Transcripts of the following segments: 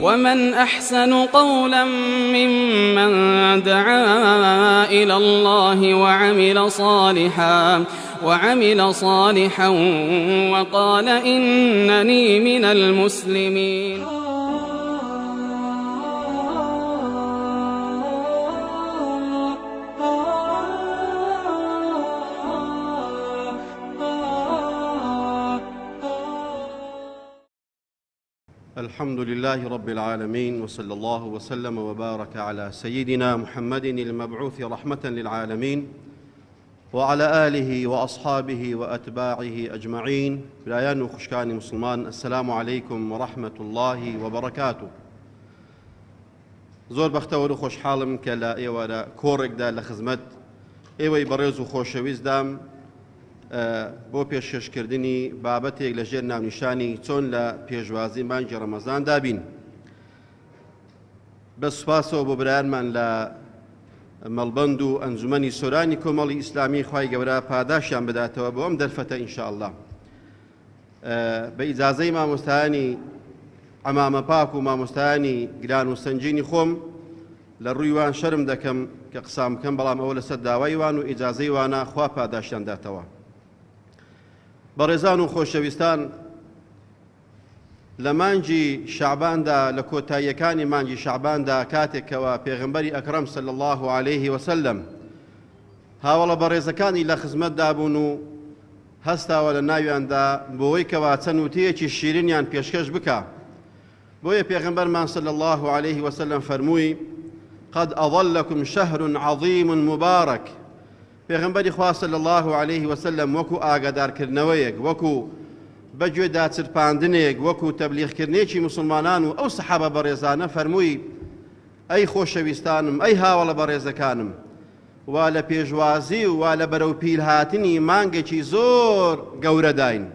ومن أحسن قولا ممن دعا إلى الله وعمل صالحا وقال إنني من المسلمين. الحمد لله رب العالمين، وصلى الله وسلم وبارك على سيدنا محمد المبعوث رحمة للعالمين وعلى آله وأصحابه وأتباعه أجمعين. برایان و خوشکانی مسلمان، السلام عليكم ورحمة الله وبركاته. زۆر بەختەوە و خۆشحاڵم کە لە ئێوارە کۆڕێکدا لە خزمەت ئێوەی بەڕێز و خۆشەویستدام بۆ پێشکەشکردنی بابەتێک لە ژێر ناونیشانی چۆن لە پێشوازی مانگی ڕەمەزان دابین. بە سوپاسەوە بۆ برایانمان لە مەڵبەند و ئەنجومەنی سۆرانی کۆمەڵی ئیسلامی خوای گەورە پاداشیان بداتەوە بۆ ئەم دەرفەتە ئینشاءالله. بە ئیجازەی مامۆستایانی عەمامە پاک و مامۆستایانی گران و سەنجینی خۆم لە ڕووی وان شەرم دەکەم کە قسام بکەم، بەڵام ئەوە لەسەر داوای وان و ئیجازەی وانە خوا پاداشیان داتەوە. بەڕێزان و خۆشەویستان، لە مانگی شەعباندا، لە کۆتاییەکانی مانگی شەعباندا، کاتێکەوە پێغەمبەری ئەکرەم صلی الله عليه وسلم هاوڵە بەڕێزەکانی لە خزمەتدا بوون و هەستاوە لە ناویاندا بۆەوەی کەوا چەند وتەیەکی شیرینیان پێشکەش بکە. بۆیە پێغەمبەرمان صلی الله عليه وسلم فەرمووی: قد أظلكم شهر عظيم مبارك. پێغەمبەری خوا صلی الله عليه وسلم وەکو ئاگادارکردنەوەیەک، وەکو بەگوێ داچرپاندنێک، وەکو تەبلیغکردنێکی مسلمانان و ئەو سەحابە بەڕێزانە فەرمووی: ئەی خۆشەویستانم، ئەی هاوڵە بەڕێزەکانم، وا لە پێشوازی و وا لە بەرەو پیرهاتنی مانگێکی زۆر گەورە داین.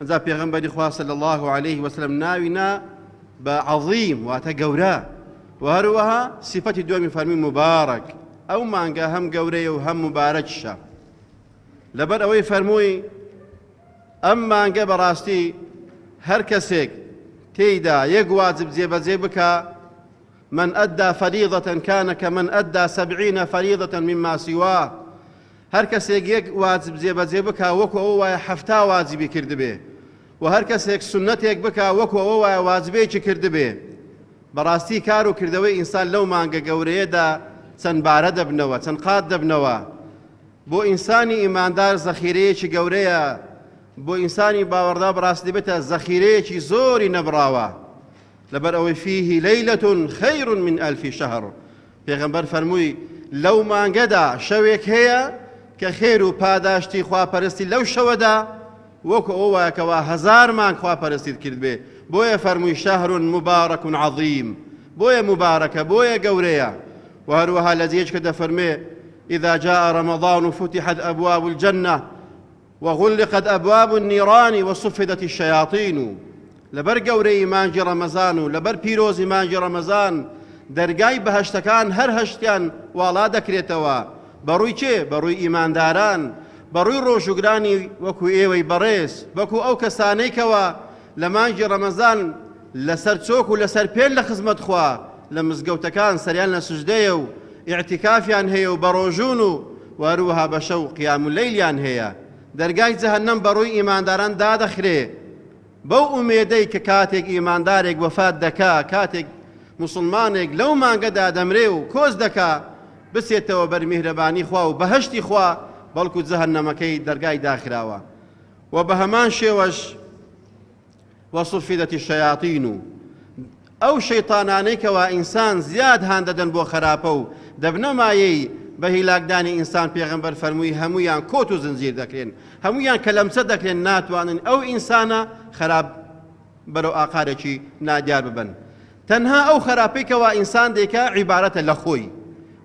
ئەجا پێغەمبەری خوا صلی الله عليه وسلم ناوینا بە عەظیم، واتە گەورە، و هەروەها سیفەتی دووەمی فەرمی مبارەک. ئەو مانگە هەم گەورەیە و هەم مبارەکیشە. لەبەر ئەوەی فەرمووی ئەم مانگە بەڕاستی هەر کەسێک تێیدا یەک واجب جێبەجێ بکە، من ئەددا فەریضەتەن کانە کەمن ئەددا 70 فەریضەتەن مما سیوا. هەر کەسێک یەک واجب جێبەجێ بکە وەکو ئەوە وایە 70 واجبی کردبێ، و هەر کەسێک سونەتێک بکە وەکو ئەوە وایە واجبێکی کردبێ. بەڕاستی کار و کردەوەی ئینسان لەو مانگە گەورەیەدا چەند بارە دەبنەوە، چەند قات دەبنەوە. بۆ ئینسانی ئیماندار زەخیرەیەکی گەورەیە، بۆ ئینسانی باوەڕدار بەڕاستی بێتە زەخیرەیەکی زۆری نەبراوە. لەبەر ئەوەی فیه لەیلەة خەیر من ئەلف شەهر. پێغەمبەر فەرمووی لەو مانگەدا شەوێک هەیە کە خێر و پاداشتی خواپەرستی لەو شەوەدا وەکو ئەو وایە کەوا 1000 مانگ خواپەرستیت کرد بێ. بۆیە فەرمووی شەهر مبارەک عەظیم. بۆیە مبارەکە، بۆیە گەورەیە. و هەروەها لە جێیەک کە دەفەرمێ: إذا جاء رمضان فتحت أبواب الجنة وغلقت أبواب النيران وصفدت الشياطين. لەبەر گەورەی مانگی ڕەمەزان و لەبەر پیرۆزی مانگی ڕەمەزان دەرگای بەهەشتەکان هەر هەشتیان واڵا دەکرێتەوە. بەڕووی چێ؟ بەڕووی ئیمانداران، بەڕووی ڕۆژوگرانی وەکو ئێوەی بەڕێز، وەکو ئەو کەسانەی کەوە لە مانگی ڕەمەزان لەسەر چۆک و لەسەر پێل لە خزمەت خوا لە مزگەوتەکان سەریان لە سوژدەیە و ئیعتیکافیان هەیە و بەڕۆژوون و هەروەها بە شەو قیام اللەیلیان هەیە. دەرگای جەهەنەم بەڕووی ئیمانداران دادەخرێ، بەو ئومێدەی کە کاتێک ئیماندارێک وەفات دەکا، کاتێک مسلمانێک لەو مانگەدا دەمرێ و کۆز دەکا، بسێتەوە بەر میهرەبانی خوا و بەهەشتی خوا، بەڵکو جەهەنەمەکەی دەرگای داخراوە. و بە هەمان شێوەش وەصفدەتی الشەیاطین، و ئەو شەیطانانەی کەوا ئینسان زیاد هان دەدەن بۆ خراپە و دەبنە مایەی بە هیلاکدانی ئینسان. پێغەمبەر فەرمووی هەموویان کۆت و زنجیر دەکرێن، هەموویان کەلەمچە دەکرێن، ناتوانن ئەو ئینسانە خراپ بەرەو ئاقارێکی نادیار ببن. تەنها ئەو خراپەی کەوا ئینسان دەیکا عیبارەتە لە خۆی،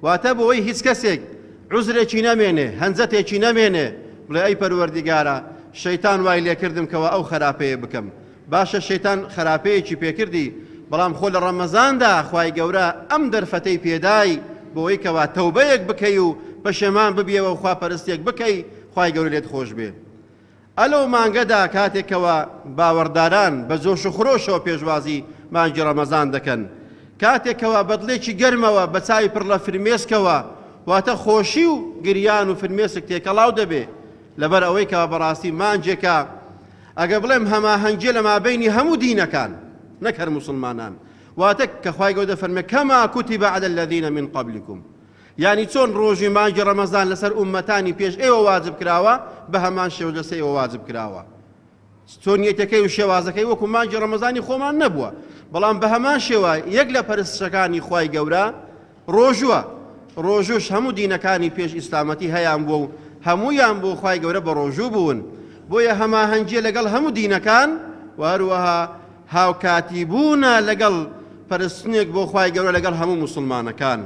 واتە بۆەوەی هیچ کەسێک عوزرێکی نەمێنێ، هەنجەتێکی نەمێنێ، بڵێ ئەی پەروەردیگارە شەیتان وای لێ کردم کەوا ئەو خراپەیە بکەم. باشە شەیتان خراپەیەکی پێکردی، بەڵام خۆ لە ڕەمەزاندا خوای گەورە ئەم دەرفەتەی پێدای بۆەوەی کەوا تەوبەیەک بکەی و پەشێمان ببیەوە و خواپەرستێک بکەی، خوای گەورە لێت خۆش بێ. ئەلەو مانگەدا کاتێکەوە باوەڕداران بە جۆش و خرۆشەوە پێشوازی مانگی ڕەمەزان دەکەن، کاتێکەوە بەدڵێکی گەرمەوە بە چاوی پڕ لە فرمێسکەوە واتە خۆشی و گریان و فرمێسک تێکەڵاو دەبێ لەبەر ئەوەی کەوە بەڕاستی مانجێکە ئەگە بڵێم هەماهەنگیە لە مابەینی هەموو دینەکان نەک هەر موسڵمانان، واتە کە خوای گەورە دەفەرمێ کەما کوتیبە عەلە الەذینە من قەبلیکم، یعنی چۆن ڕۆژی مانگی ڕەمەزان لەسەر ئومەتانی پێش ئێوە واجب کراوە بە هەمان شێوە لەسەر ئێوە واجب کراوە. چۆنیەتەکەی و شێوازەکەی وەکو مانگی ڕەمەزانی خۆمان نەبووە، بەڵام بە هەمان شێوە یەک لە پەرستشەکانی خوای گەورە ڕۆژووە. ڕۆژوش هەموو دینەکانی پێش ئیسلامەتی هەیان بووە و هەموویان بۆ خوای گەورە بە ڕۆژوو بوون، بۆیە هەماهەنگیە لەگەڵ هەموو دینەکان و هەروەها هاوکاتی بوونە لەگەڵ پەرستنێک بۆ خوای گەورە لەگەڵ هەموو موسڵمانەکان.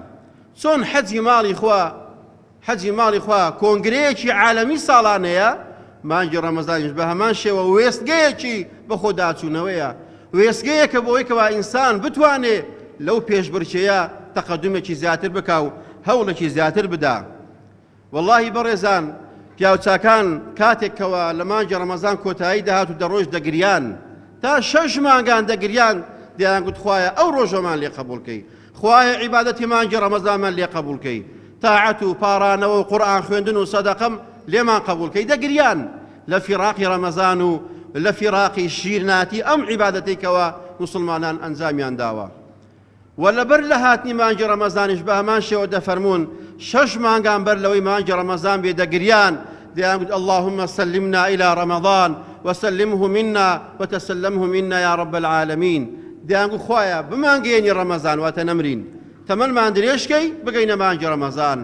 چۆن حەجی ماڵی خوا کۆنگرەیەکی عالەمی ساڵانەیە، مانگی ڕەمەزانیش بە هەمان شێوە وێستگەیەکی بە خۆداچوونەوەیە، وێستگەیەکە بۆ ئەوەی ئینسان بتوانێ لەو پێشبڕکێیە تەقەدومێکی زیاتر بکا و هەوڵێکی زیاتر بدا. وەڵڵاهی بەڕێزان پیاوچاکان کاتێکەوە لە مانگی ڕەمەزان کۆتایی دەهات و دەڕۆژ دەگریان، تا 6 مانگان دەگریان، دەیان گوت خوایە ئەو ڕۆژەمان لێ قبوڵکەی، خوایە عیبادەتی مانگی ڕەمەزانمان لێ قبوڵکەی، تاعەت و پارانەوە و قورئان خوێندن و سەدەقەم لێمان قبوڵکەی. دەگریان لە فیراقی ڕەمەزان و لە فیراقی شیرناتی ئەم عیبادەتێکەوە موسڵمانان ئەنجامیان داوە. و لەبەر لە هاتنی مانگی ڕەمەزانیش بە هەمان شێوە دەفەرمون 6 مانگان بەر لەوەی مانگی ڕەمەزان بێ دەگریان، دەیان گوت اللهم سلمنا إلى رمضان وسلمه منا وتسلمه منا يا رب العالمين. دەیان گوت خوایە بمانگەێنی ڕەمەزان واتە نەمرین، تەمەنمان درێژکەی بگەینە مانگی ڕەمەزان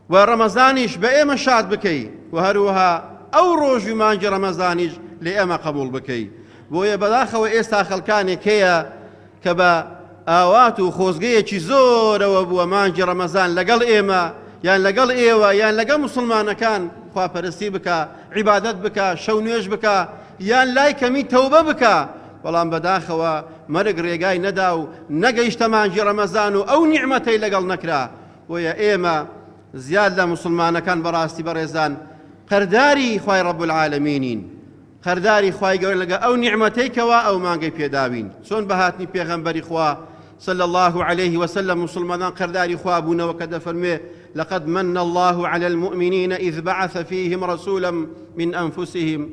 و ڕەمەزانیش بە ئێمە شاد بکەی و هەروەها ئەو ڕۆژی مانگی ڕەمەزانیش لێ ئێمە قبوڵ بکەی. بۆیە بەداخەوە ئێستا خەڵکانێک هەیە کە بە ئاوات و خۆزگەیەکی زۆرەوە بووە مانگی ڕەمەزان لەگەڵ ئێمە یان لەگەڵ ئێوە یان لەگەڵ موسڵمانەکان خواپەرستی بکە، عیبادەت بکە، شەو نوێژ بکە، یان لای کەمی تەوبە بکە، بەڵام بەداخەوە مەرگ ڕێگای نەدا و نەگەیشتە مانگی ڕەمەزان و ئەو نیعمەتەی لەگەڵ نەکرا. بۆیە ئێمە زیاد لە موسڵمانەکان بەڕاستی بەڕێزان قەرداری خوای ڕەب العالەمینین، قەرداری خوای گەورە لەگە ئەو نیعمەتەیکەوە ئەو مانگەی پێداوین. چۆن بە هاتنی پێغەمبەری خوا صلى الله عليه وسلم مسلمان قرداري خوابون وكذا فرمي لقد من الله على المؤمنين إذ بعث فيهم رسولا من أنفسهم.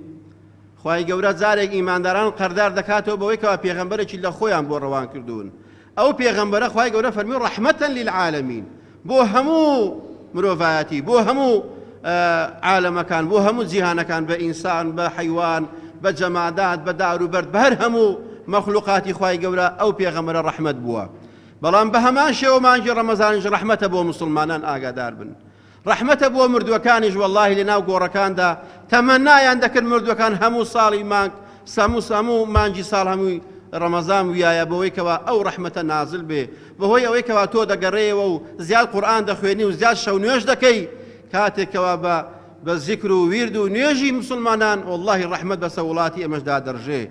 خواهي قورات زارك إيمان داران قردار دكاتو بويكا بيغمبرك إلا خويان بو روان كردون أو بيغمبر خواهي قورات فرمي رحمة للعالمين، بو همو مروفاتي، بو همو عالم كان، بو همو زيهان كان، بإنسان بحيوان بجمادات بدار وبرد بهر همو مخلوقاتی خوای گەورە ئەو پێغەمبەرە ڕەحمەت بووە. بەڵام بە هەمان شێوە مانگی ڕەمەزانیش ڕەحمەتە بۆ موسڵمانان ئاگادار بن، ڕەحمەتە بۆ مردووەکانیش. وەڵڵاهی لەناو گۆڕەکاندا تەمەنایان دەکرد مردووەکان هەموو ساڵی مانگ هەموو مانگی ساڵ هەمووی ڕەمەزان ویایە بەوەی کەوا ئەو ڕەحمەتە نازل بێ، بەهۆی ئەوەی کەوا تۆ دەگەڕێەوە و زیاد قورئان دەخوێنی و زیاد شەو نوێژ دەکەی، کاتێکەوە بە زیکر و ویرد و نوێژی موسڵمانان وەڵڵاهی ڕەحمەت بەسە وڵاتی ئێمەشدا دەڕژێ.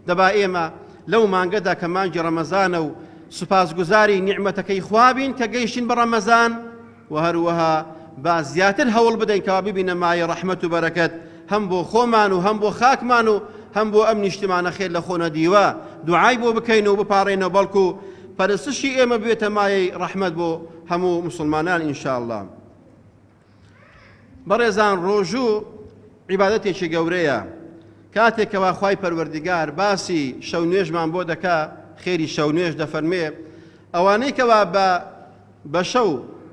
دەبا ئێمە لەو مانگەدا کە مانگی ڕەمەزانە و سوپاسگوزاری نیعمەتەکەی خوابین کە گەیشتین بە ڕەمەزان و هەروەها با زیاتر هەوڵ بدەین کەوا ببینە مایە ڕەحمەت و بەرەکەت هەم بۆ خۆمان و هەم بۆ خاکمان و هەم بۆ ئەم نیشتمانە خێر لە خۆ نەدیوە دوعای بۆ بکەین و بپاڕێنەوە، بەڵکو پەرستشی ئێمە بێتە مایەی ڕەحمەت بۆ هەموو موسڵمانان ئینشاءڵڵا. بەڕێزان ڕۆژوو عیبادەتێکی گەورەیە. کاتێکەوە خوای پەروەردیگار باسی شەو نوێژمان بۆ دەکا، خێری شەو نوێژ دەفەرمێ ئەوانەی کەوا بە شەو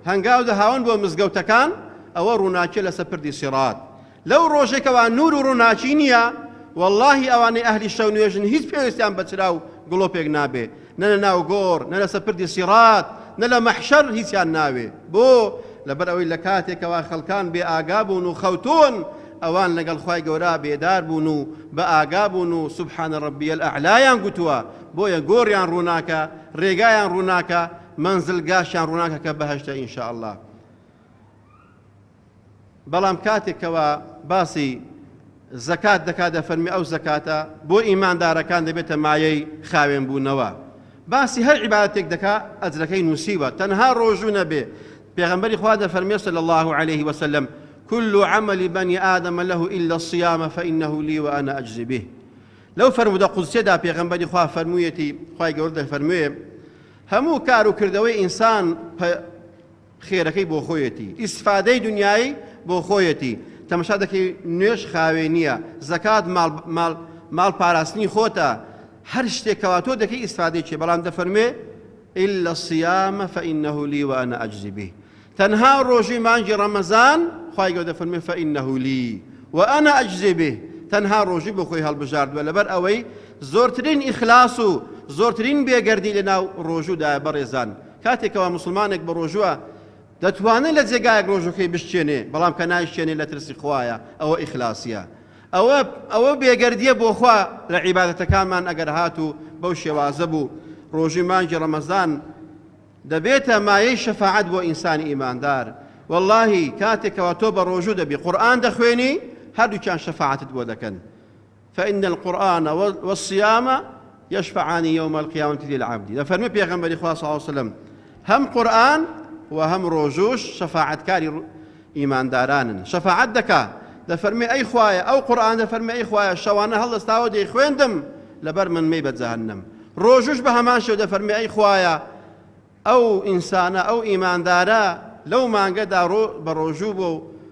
هەنگاو دەهاون بۆ مزگەوتەکان ئەوە ڕووناکیە لەسەر پردی سیڕات. لەو ڕۆژێکەوە نور و ڕووناکی نییە، وەڵڵاهی ئەوانەی ئەهلی شەو نوێژن هیچ پێویستیان بە چرا و گڵۆپێک نابێ، نە لە ناو گۆڕ، نە لەسەر پردی سیڕات، نە لە مەحشەر هیچیان ناوێ. بۆ لەبەر ئەوەی لە کاتێکەوە خەڵکان بێ ئاگا بوون و خەوتون ئەوان لەگەڵ خوای گەورە بێدار بوون و بە ئاگا بوون و سوبحانە ڕەبیە الئەعلایان گوتووە، بۆیە گۆڕیان ڕووناکە، ڕێگایان ڕووناکە، مەنزلگاشیان ڕووناکە کە بەهەشتە ئینشاءڵڵا. بەڵام کاتێکەوە باسی زەکات دەکات دەفەرمی ئەو زەکاتە بۆ ئیماندارەکان دەبێتە مایەی خاوێن بوونەوە. باسی هەر عیبادەتێک دەکا ئەجرەکەی نووسیوە، تەنها ڕۆژوو نەبێ. پێغەمبەری خوا دەفەرمێ صلی الله عليه وسلم كل عمل بني آدم له إلا الصيام فإنه لي وأنا أجزي به. لو فرمودا قدسيدا پێغەمبەری خوا فەرموویەتی خوای گەورە دەفەرمووێ هەموو کار و کردەوەی ئینسان خێرەکەی بۆ خۆیەتی، ئیسفادەی دنیای بۆ خۆیەتی. تەماشا دەکەی نوێژ خاوێ نییە، زەکات ماڵ پاراستنی خۆتە، هەر شتێکەوە تۆ دەکەی ئیسفادەی چێ، بەڵام دەفەرموێ إلا الصيام فإنه لي وأنا أجزي به. تەنها ڕۆژی مانگی ڕەمەزان خوای گەورە دەفەرموێ فإنه لي وأنا أجزي به، تەنها ڕۆژی بۆ خۆی هەڵبژاردووە لەبەر ئەوەی زۆرترین ئیخلاس و زۆرترین بێگەردی لەناو ڕۆژوودایە. بەڕێزان کاتێکەوە مسلمانێک بە ڕۆژووە دەتوانێت لە جێگایەک ڕۆژەکەی بشتێنێ، بەڵام کە نایشتێنێ لە ترسی خوایە، ئەوە ئیخلاسیە، ئەوە بێگەردیە بۆ خوا لە عیبادەتەکانمان. ئەگەر هات و بەو شێوازە بوو ڕۆژی مانگی ڕەمەزان دەبێتە مایەی شەفاعەت بۆ ئینسانی ئیماندار. واللهی کاتێکەوە تۆ بە ڕۆژوو دەبی قورئان دەخوێنی، هەردووکیان شەفاعەتت بۆ دەکەن. فإن القرآن والصيام يشفعان يوم القيامة للعبد. دەفەرمێ پێغەمبەری خوا صلی الله علیه وسلم هەم قورئان و هەم ڕۆژوش شەفاعەتکاری ئیماندارانن، شەفاعەت دەکا. دەفەرمێ ئەی خوایە ئەو قورئان دەفەرمێ ئەی خوایە شەوانە هەڵدەستاوە دەیخوێندم لەبەر من مەی بە جەهەنەم. ڕۆژوش بە هەمان شێوە دەفەرمێ ئەی خوایە ئەو ئینسانە ئەو ئیماندارە لەو مانگەدا بە ڕۆژوو بۆ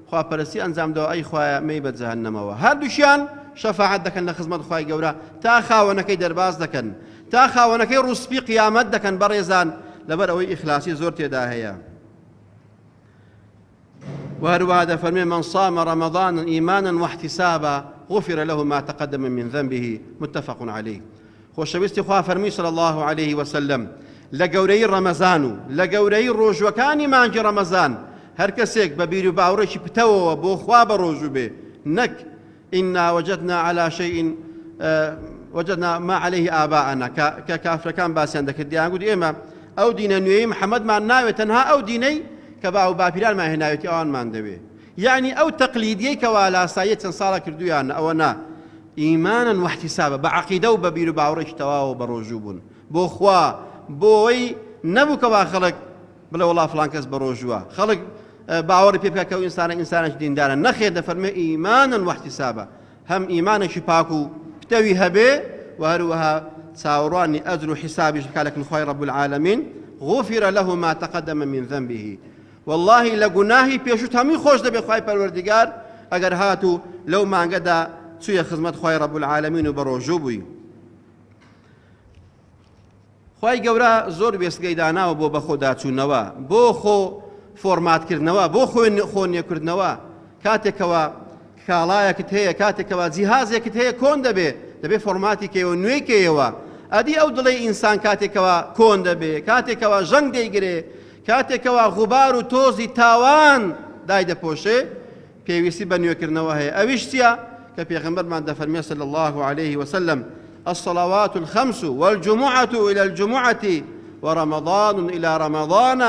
خواپەرستی ئەنجامدەوە ئەی خوایە مەی بە جەهەنەمەوە. هەردووشیان شەفاعەت دەکەن لە خزمەت خوای گەورە، تا خاوەنەکەی دەرباز دەکەن، تا خاوەنەکەی ڕوسپی قیامەت دەکەن. بەڕێزان لەبەر ئەوەی ئیخلاسی زۆر تێدا هەیە. وهروها دەفەرمێ من صام رمضان إيمانا واحتسابا غفر له ما تقدم من ذنبه متفق عليه. خۆشەویستی خوا فەرمووی صلی الله عليه وسلم لە گەورەی ڕەمەزان و لە گەورەی ڕۆژوەکانی مانگی ڕەمەزان هەر کەسێک بە بیر و باوڕێکی پتەوەوە بۆ خوا بە ڕۆژوو بێ، نەک إنا وجدنا على شيء وجدنا ما عليه آباءنا کە کافرەکان باسییان دەکردیان گوت ئێمە ئەو دینە نوێی محەممەدمان ناوێت، تەنها ئەو دینەی کە با و باپیرانمان هێناوێتی ئەوانمان دەوێ. یعنی ئەو تەقلیدیەی کەوا لاساییە چەند ساڵە کردویان ئەوە نا، ئیماناً واحتسابا بە عەقیدە و بە بیر و باوڕێکی تەواو بە ڕۆژوو بوون بۆ خوا، بۆی نەبوو کەوا خەڵک بڵێ وەڵا فڵان کەس بە ڕۆژووە، خەڵک باوەڕی پێ بکات کە ئەو ئینسانێکی دیندارە. نەخێر دەفەرمێ ئیماناً واحتسابا، هەم ئیمانێکی پاک و پتەوی هەبێ و هەروەها چاوەڕوانی ئەجر و حیسابیش بکات لە خوای رب العالمین. غفر له ما تقدم من ذنبه. والله لە گوناهی پێشووت هەمووی خۆش دەبێ خوای پەروەردگار ئەگەر هات و لەو مانگەدا چوویە خزمەت خوای رب العالمین و بە ڕۆژوو بووی. خوای گەورە زۆر وێستگەی داناوە بۆ بەخۆ داچوونەوە، بۆ خۆ فۆرماتکردنەوە، بۆ خۆ نێکردنەوە. کاتێکەوە کاڵایەکت هەیە، کاتێکەوە جیهازێکت هەیە کۆن دەبێ فۆرماتی کێوە نوێی کێیەوە. ئەدی ئەو دڵی ئینسان کاتێکەوە کۆن دەبێ، کاتێکەوە ژەنگ دەیگرێ، کاتێکەوە غوبار و تۆزی تاوان دای دەپۆشێ، پێویستی بە نوێکردنەوە هەیە. ئەویش چییە کە پێغەمبەرمان دەفەرمێ صلی الله عليه وسلم الصلوات الخمس والجمعة إلى الجمعة ورمضان إلى رمضان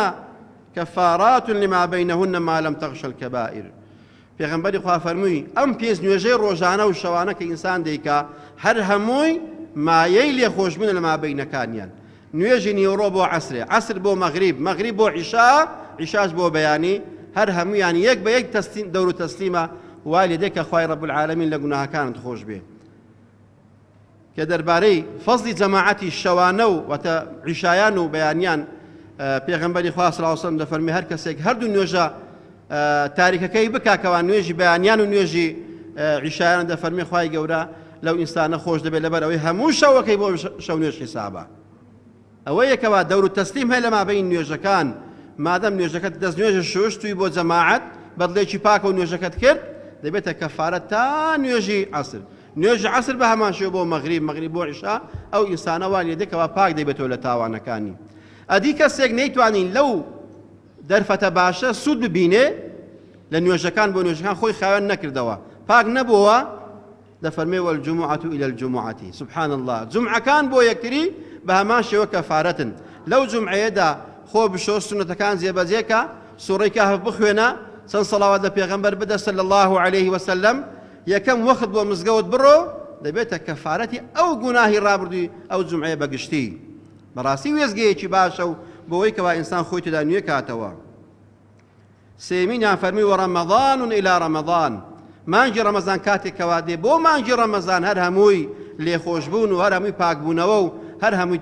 كفارات لما بينهن ما لم تغش الكبائر. پێغەمبەری خوا فەرمووی ئەم پێنج نوێژەی ڕۆژانە و شەوانە کە ئینسان دەیکا هەر هەمووی مایەی لێخۆشبوون لە مابەینەکانیان. نوێژی نیوەڕۆ بۆ عەسرێ، عەسر بۆ مەغریب، مەغریب بۆ عیشا، عیشاش بۆ بەیانی، هەر هەموویان یەک بە یەک دەور و تەسلیمە وای لێ دێ کە خوای رب العالمین لە گوناهەکانت خۆش بێ. کە دەربارەی فەزلی جەماعەتی شەوانە و واتە عیشایان و بەیانیان پێغەمبەری خوا صلی الله علیه وسلم دەفەرمێ هەر کەسێک هەردوو نوێژە تاریکەکەی بکاکەوە نوێژی بەیانیان و نوێژی عیشایان دەفەرمێ خوای گەورە لەو ئینسانە خۆش دەبێت لەبەر ئەوەی هەموو شەوەکەی بۆ شەو نوێژ حیسابە. ئەوە یەکەوە دەور و تەسلیم هەیە لە مابەین نوێژەکان. مادەم نوێژەکەت دەست نوێژە شوش توی بۆ جەماعەت بەدڵێکی پاکە و نوێژەکەت کرد دەبێتە کەفارەت تا نوێژی عەسر. نوێژی عەسر بە هەمان شێوە بۆ مەغریب، مەغریب بۆ عیشا، ئەو ئینسانە وای لێ دێکەوە پاک دەیبێتەوە لە تاوانەکانی. ئەدی کەسێک نەیتوانین لەو دەرفەتە باشە سوود ببینێ لە نوێژەکان بۆ نوێژەکان خۆی خاوێن نەکردەوە، پاک نەبووە، دەفەرمێ والجمعة إلى الجمعة. سبحان الله، جمعەکان بۆ یەکتری بە هەمان شێوە کەفارەتن. لەو جمعەیەدا خۆ بشۆ سونەتەکان جێبەجێکە، سوڕەی کاهف بخوێنە، چەند سەڵاوات لە پێغەمبەر بدە صلی الله عليه وسلم، یەکەم وەخت بۆ مزگەوت بڕۆ، دەبێتە کەفارەتی ئەو گوناهی ڕابردووی ئەو جمعەیە بەگشتی. بەڕاستی وێزگەیەکی باشە و بۆەوەی کەوا ئینسان خۆی تێدا نوێ کاتەوە. سێمینیان فەرمی وەڕەمەضان إلى ڕەمەضان مانگی ڕەمەزان کاتێکەوە دێ بۆ مانگی ڕەمەزان هەر هەمووی لێخۆشبوون و هەر هەمووی پاکبوونەوە و هەر هەمووی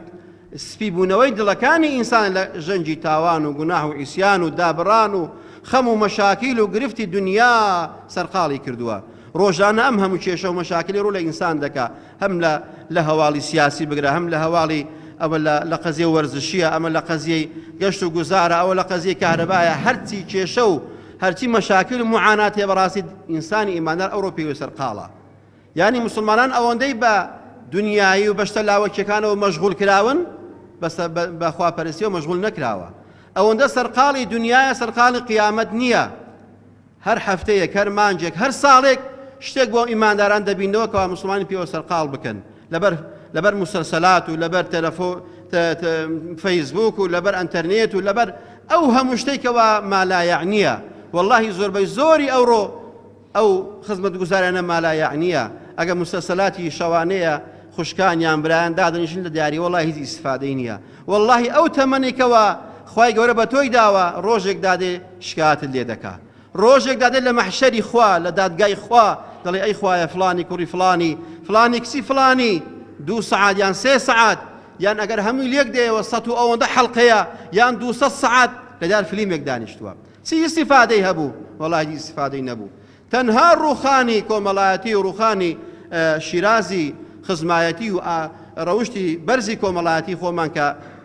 سپیبوونەوەی دڵەکانی ئینسان لە ژەنجی تاوان و گوناح و ئیسیان و دابڕان و خەم و مەشاکیل و گرفتی دنیا سەرقاڵی کردووە. ڕۆژانە ئەم هەموو کێشە و مەشاکلی ڕوو لە ئینسان دەکا، هەم لە هەواڵی سیاسی بگرە، هەم لە هەواڵی ئەوە لە قەزیە وەرزشیە، ئەمە لە قەزیەی گەشت و گوزارە، ئەوە لە قەزیەی کارەبایە، هەرچی کێشە و هەرچی مەشاکل و معانات هەیە بەڕاستی ئینسانی ئیماندار ئەوڕۆ پێوی سەرقاڵە. یعنی مسلمانان ئەوەندەی بە دنیایی و بەشتە لاوەکیەکانەوە مەشغوڵ کراون بە خواپەرستیەوە مەشغوڵ نەکراوە. ئەوەندە سەرقاڵی دنیایە، سەرقاڵی قیامەت نییە. هەر هەفتەیەک، هەر مانجێک، هەر ساڵێک شتێک بۆ ئیمانداران دەبینەوە کەوا مسلمانی پێوە سەرقاڵ بکەن لەبەر مسلسلات و لەبەر فەیسبوک و لەبەر ئەنتەرنێت و لەبەر ئەو هەموو شتێکەوە مالایەعنیە. وەڵڵاهی زۆربەی زۆری ئەوڕۆ ئەو خزمەتگوزارانە مالایەعنیە. ئەگە مسلسلاتی شەوانەیە خوشکانیان برایان دادەنیشن لە دیاری، وەڵڵاهی هیچ ئیسفادەی نییە. وەڵڵاهی ئەو تەمەنێکەوە خوای گەورە بە تۆی داوە ڕۆژێک دادێ شکاتت لێ دەکا، ڕۆژێک دادێ لە مەحشەری خوا لە دادگای خوا دەڵێ ئەی خوایە فلانی کوڕی فلانی کسی فلانی 2 سەعات یان 3 سەعات یان ئەگەر هەمووی لێک دێەوە 100 و ئەوەندە حەڵقەیە یان 200 سەعات لەدار فلیمێک دانیشتووە. چی ئیسیفادەی هەبوو؟ وەڵڵاهی ئیسیفادەی نەبوو. تەنها ڕوخانی کۆمەڵایەتی و ڕوخانی شیرازی خزمایەتی و ڕەوشتی بەرزی کۆمەڵایەتی خۆمان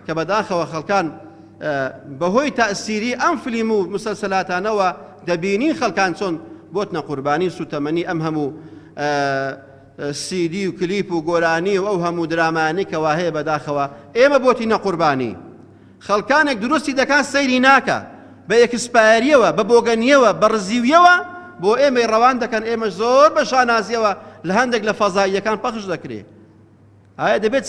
کە بەداخەوە خەڵکان بەهۆی تەئسیری ئەم فلیم و مسلسلاتانەوە دەبینین خەڵکان چۆن بۆتنە قوربانی سوتەمەنی ئەم هەموو سیدی و کلیپ و گۆرانی و ئەو هەموو درامانی کەوا هەیە بەداخەوە ئێمە بۆتینە قوربانی. خەڵکانێک دروستی دەکات سەیری ناکە بە ئێکسپایریەوە بە بۆگەنیەوە بە ڕزیویەوە بۆ ئێمەی ڕەوان دەکەن، ئێمە زۆر بە شانازیەوە لە هەندێک لە فەزاییەکان پەخش دەکرێت. ئایا دەبێت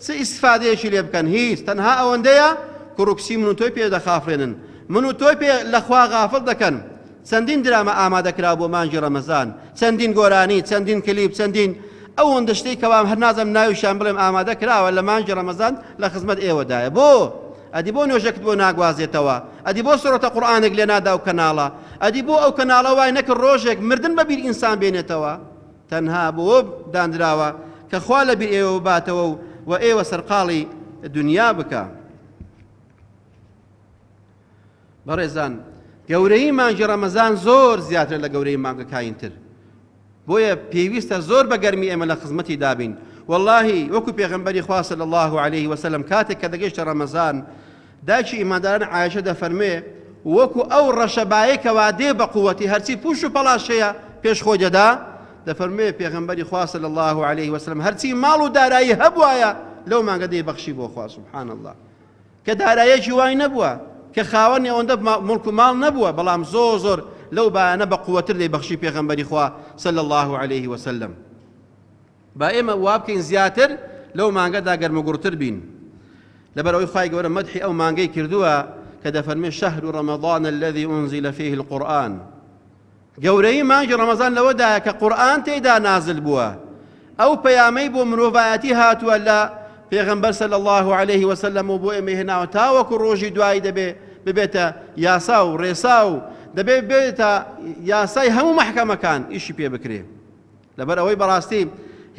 چ ئیسفادەیەکی لێ بکەن؟ هیچ، تەنها ئەوەندەیە کوڕکسی من و تۆی پێ دەخافرێنن، من و تۆی پێ لەخوا غافڵ دەکەن. چەندین درامە ئامادەکرا بۆ مانگی ڕەمەزان، چەندین گۆرانی، چەندین کلیپ، چەندین ئەوەندە شتێک کەوا هەر نازەم ناویشان بڵێم ئامادە کراوە لە مانگی ڕەمەزان لە خزمەت ئێوەدایە. بۆ ئەدی بۆ نوێژەکت بۆ ناگوازێتەوە، ئەدی بۆ سورەتە قورئانێک لێ نادا و کەناڵە، ئەدی بۆ ئەو کەناڵە وای نەکرد ڕۆژێک مردن بەبیر ئینسان بێنێتەوە. تەنها بۆ دانراوە کە خوا لەبیر ئێوە باتەوە و ئێوە سەرقاڵی دنیا بکە. بەڕێزان، گەورەی مانگی ڕەمەزان زۆر زیاتر لە گەورەی مانگەکانتر، بۆیە پێویستە زۆر بە گەرمی ئێمە لە خزمەتی دابین. واللهی وەکو پێغەمبەری خوا صلی الله عليه وسلم کاتێک کە دەگەیشتە ڕەمەزان دایکی ئیمانداران عایشە دەفەرمێ وەکو ئەو ڕەشەبایەکەوا دێ بە قووەتی هەرچی پوش و پەڵاشەیە پێش خۆی دەدا، دەفەرمێ پێغەمبەری خوا صلی الله عليه وسلم هەرچی ماڵ و دارایی هەبوایە لەو مانگە دەیبەخشی بۆ خوا سبحان الله، کە دارایەکی وای نەبووە، کە خاوەنی ئەوەندە مڵک و ماڵ نەبووە، بەڵام زۆر لەو بایانە بە قووەتر دەیبەخشی پێغەمبەری خوا صلی الله عليه وسلم. با ئێمە وا بکەین زیاتر لەو مانگەدا گەرمەگوڕتر بین، لەبەرەوەی خوای گەورە مەدحی ئەو مانگەی کردووە کە دەفەرمێ شەهر ڕەمەضان الذي أنزل فيه القرآن. گەورەی مانگی ڕەمەزان لەوەدایە کە قورئان تێیدا نازل بووە، ئەو پەیامەی بۆ مرۆڤایەتی هاتووە لە پێغەمبەر صلی الله عليه وسلم و بۆ ئێمە هێناوە تاوەکو ڕۆژی دوایی ببێتە یاسا و ڕێسا و بێتە یاسای هەموو مەحکەمەکان ئیشی پێ بکرێ. لەبەر ئەوەی بەڕاستی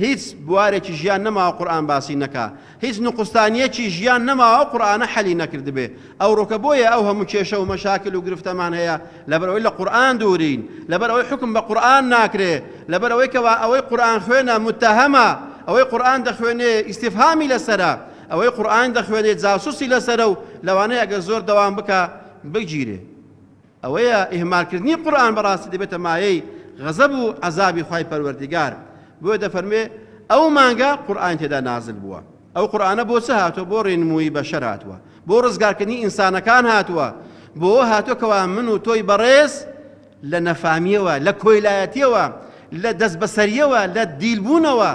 هیچ بوارێکی ژیان نەماوە قورئان باسی نەکا، هیچ نوقستانیەکی ژیان نەماوە قورئانە حەلی نەکرد بێ. ئەو ڕۆکە بۆیە ئەو هەموو کێشە و مەشاکل و گرفتەمان هەیە لەبەر ئەوەی لە قورئان دوورین، لەبەر ئەوەی حکم بە قورئان ناکرێ، لەبەر ئەوەی کەوا ئەوەی قورئان خوێنە متتەهەمە، ئەوەی قورئان دەخوێنێ ئیستیفهامی لەسەرە، ئەوەی قورئان دەخوێنێ جاسوسی لەسەرە و لەوانەیە ئەگەر زۆر دەوام بکە بگیرێ. ئەوەیە ئیهمالکردنی قورئان بەڕاستی دەبێتە مایەی غەزەب و عەزابی خوای پەروەردیگار. بۆیە دەفەرمێ ئەو مانگە قورئان تێدا نازل بووە. ئەو قورئانە بۆ چه هاتووە؟ بۆ ڕێنمووی بەشەر هاتووە، بۆ ڕزگارکردنی ئینسانەکان هاتووە، بۆ هاتووە کەوا من و تۆی بەڕێز لە نەفامیەوە، لە کۆیلایەتیەوە، لە دەستبەسەریەوە، لە دیلبوونەوە،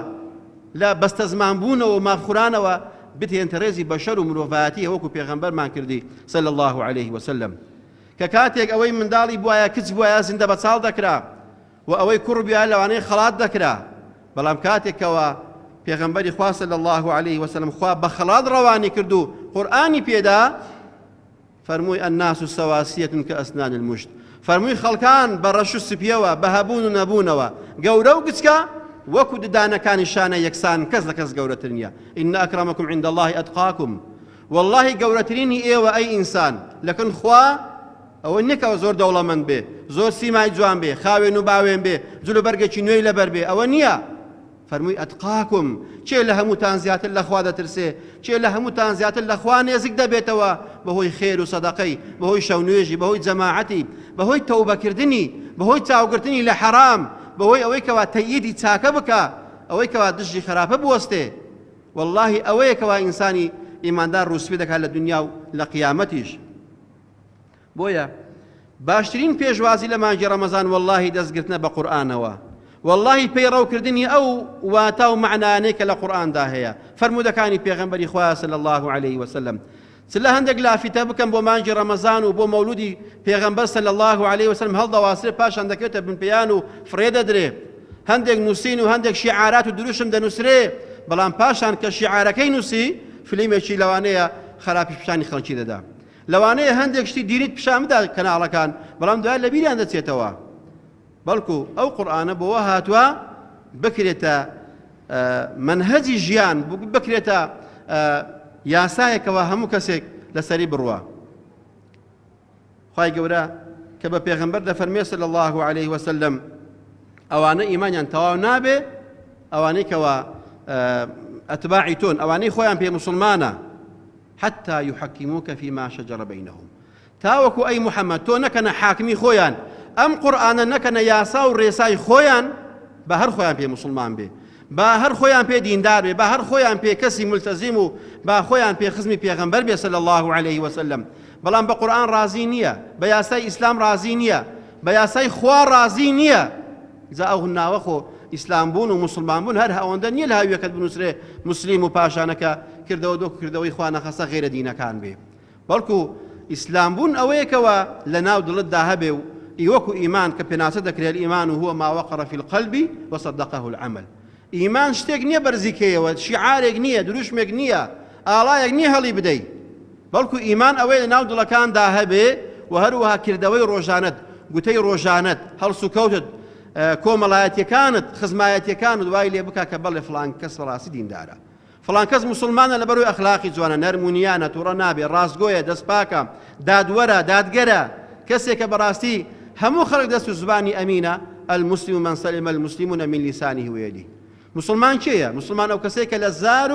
لە بەستەزمانبوونەوە و مافخورانەوە بتێنتە ڕێزی بەشەر و مرۆڤایەتی وەکو پێغەمبەرمان کردی صلی الله عليه وسلم. کە کاتێک ئەوەی منداڵی بوایە کچ بوایە زیندە بەچاڵ دەکرا و ئەوەی کوڕ بوایە لەوانەیە خەڵات دەکرا، بەڵام کاتێکەوە پێغەمبەری خوا صلی الله عليه وسلم خوا بە خەڵات ڕەوانی کرد و قورئانی پێدا فەرمووی الناس سواسية كأسنان المشت فەرمووی خەڵکان بە ڕەش و سپیەوە بە هەبوون و نەبوونەوە گەورە و گچکە وەکو ددانەکانی شانە یەکسان کەس لە کەس گەورەتر نییە إن أكرمكم عند الله أتقاكم والله گەورەترینی ئێوە ئەی ئینسان لەکن خوا ئەوە نێکەوە زۆر دەوڵەمەند بێ زۆر سیمای جوان بێ خاوێن و باوێن بێ جلو بەرگێکی نوێی لەبەر بێ ئەوە نییە فەرمووی ئەتقاکم چێ لە هەمووتان زیاتر لە خوا دەترسێ چێ لە هەمووتان زیاتر لە خوا نێزیک دەبێتەوە بەهۆی خێر و سەدەقەی بەهۆی شەونوێژی بەهۆی جەماعەتی بەهۆی تەوبەکردنی بەهۆی چاوگرتنی لە حەرام بەهۆی ئەوەی کەوا تەییدی چاکە بکە ئەوەی کەوا دژی خراپە بوەستێ واللهی ئەوەیە کەوا ئینسانی ئیماندار ڕوسبی دەکات لە دنیا و لە قیامەتیش بۆیە باشترین پێشوازی لە مانگی ڕەمەزان واللهی دەستگرتنە بە قورئانەوە واللهی پەیڕەوکردنی ئەو واتە و معنانەی کە لە قورئاندا هەیە فەرموودەکانی پێغەمبەری خوا صلی الله عليه وسلم چ لە هەندێک لافیتە بکەم بۆ مانگی ڕەمەزان و بۆ مەولودی پێغەمبەر صلی الله عليه وسلم هەڵدەواسرێ پاشان دەکرێتە بنپێیان و فڕێ دەدرێ هەندێک نووسین و هەندێک شیعارات و دروشم دەنووسرێ بەڵام پاشان کە شیعارەکەی نووسی فلیمێکی لەوانەیە خراپی پیشانی خەڵکی دەدا لەوانەیە هەندێک شتی دینیت پیشان بدا کەناڵەکان بەڵام دوای لە بیریان دەچێتەوە بەڵکو ئەو قورئانە بۆوە هاتووە بکرێتە منهەجی ژیان بکرێتە یاسایەکەوە هەموو کەسێک لەسەری بڕوە خوای گەورە کە بە پێغەمبەر دەفەرمێ صلی الله عليه وسلم ئەوانە ئیمانیان تەواو نابێ ئەوانەی کەوا ئەتباعی تۆن ئەوانەی خۆیان پێ موسڵمانە حتى يحكموك فيما شجر بينهم تاوكو أي محمد تو نكنا حاكمي خويان أم قرآن نكنا ياسا وريساي خويان بهر خويان بي مسلمان بي بهر خويان بي ديندار بي بهر خويان بي كسي ملتزم با خويان بي خزمي بيغمبر بي صلى الله عليه وسلم بلان بقرآن رازينية بياساي إسلام رازينية بياساي خوا رازينية إذا أغنى وخو ئیسلام بوون و مسلمان بوون هەر هەوەندە نییە لە هاویەکەت بنووسرێ مسلیم و پاشانەکە کردەوە دۆ کردەوەی خوا نەخەسە غێرە دینەکان بێ بەڵکو ئیسلام بوون ئەوەیەکەوە لە ناو دڵتدا هەبێ و ئیوەکو ئیمان کە پێناسە دەکرێت ئیمان و هو ما وقر في القلب وصدقه العمل ئیمان شتێک نییە بەرزیکەیەوە شیعارێک نییە دروشمێک نییە ئاڵایەک نییە هەڵی بدەیت بەڵکو ئیمان ئەوەیە لە ناو دڵەکاندا هەبێ و هەروەها کردەوەی ڕۆژانەت گوتەی ڕۆژانەت هەڵس و کەوتت کۆمەڵایەتیەکانت خزمایەتیەکانت وای لێ بکە کە بەڵێ فڵان کەس بەڕاستی دیندارە فڵان کەس موسڵمانە لەبەرەوەی ئەخلاقی جوانە نەرمونیانە تووڕە نابێ ڕاستگۆیە دەستپاکە دادوەرە دادگەرە کەسێکە بەڕاستی هەموو خەڵک دەست و زبانی ئەمینە المسلم من سلم المسلمون من لسانه ويده مسلمان کێیە مسلمان ئەو کەسێکە لە زار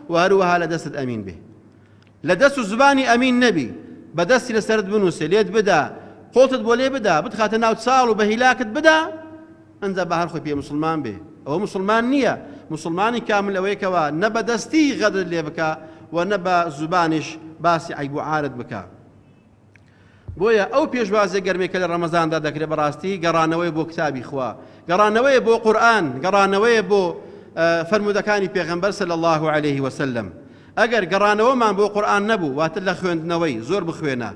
و هەروەها لە دەستت ئەمین بێ لە دەست و زبانی ئەمین نەبی بەدەستی لەسەرت بنووسێ لێت بدا قۆڵتت بۆ لێ بدا بتخاتە ناو چاڵ و بە هیلاکت بدا ئەنجا بە هەر خۆی پێ مسلمان بێ ئەوە مسلمان نییە مسلمانی کامل ئەوەیەکەوە نە بە دەستی غەدر لێ بکە و نە بە زوبانیش باسی عیب و عارت بکە بۆیە ئەو پێشوازێ گەرمێکە لە ڕەمەزاندا دەکرێت بەڕاستی گەڕانەوەی بۆ کتابی خوا گەڕانەوەیە بۆ قورئان گەڕانەوەیە بۆ فەرموودەکانی پێغەمبەر صلی الله عليه وسلم ئەگەر گەڕانەوەمان بۆ قورئان نەبوو واتر لە خوێندنەوەی زۆر بخوێنە